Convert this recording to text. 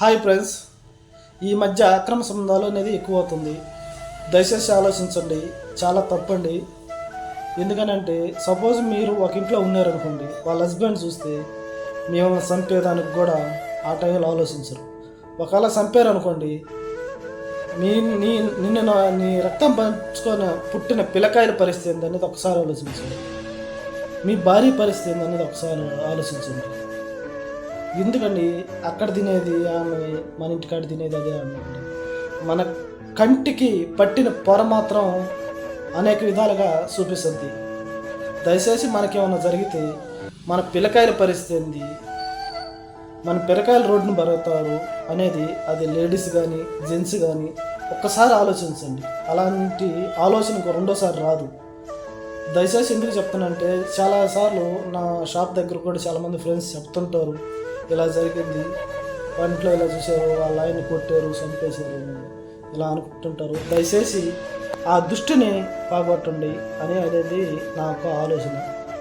Hi friends, ఈ మధ్య అక్రమ సంబంధాలు అనేది ఎక్కువ అవుతుంది. దయచేసి ఆలోచించండి, చాలా తప్పండి. ఎందుకనంటే సపోజ్ మీరు ఒక ఇంట్లో ఉన్నారనుకోండి, వాళ్ళ హస్బెండ్ చూస్తే మిమ్మల్ని చంపేదానికి కూడా ఆ టైంలో ఆలోచించరు. ఒకవేళ చంపారనుకోండి, మీ నీ నిన్ను నీ రక్తం పంచుకొని పుట్టిన పిల్లకాయల పరిస్థితి ఏందనేది ఒకసారి ఆలోచించండి. మీ భార్య పరిస్థితి ఏందనేది ఒకసారి ఆలోచించండి. ఎందుకండి అక్కడ తినేది ఆమె, మన ఇంటికాడ తినేది అదే అనుకోండి. మన కంటికి పట్టిన పొర మాత్రం అనేక విధాలుగా చూపిస్తుంది. దయచేసి మనకేమైనా జరిగితే మన పిల్లకాయల పరిస్థితి ఏంది, మన పిల్లకాయల రోడ్డును బరుగుతారు అనేది అది లేడీస్ కానీ జెంట్స్ కానీ ఒక్కసారి ఆలోచించండి. అలాంటి ఆలోచన ఇంకో రెండోసారి రాదు. దయచేసి ఎందుకు చెప్తానంటే చాలాసార్లు నా షాప్ దగ్గర కూడా చాలామంది ఫ్రెండ్స్ చెప్తుంటారు, ఇలా జరిగింది, ఇంట్లో ఇలా చూశారు, వాళ్ళ ఆయన్ని కొట్టారు, చంపేశారు, ఇలా అనుకుంటుంటారు. దయచేసి ఆ దృష్టిని పోగొట్టండి అనేది నా యొక్క ఆలోచన.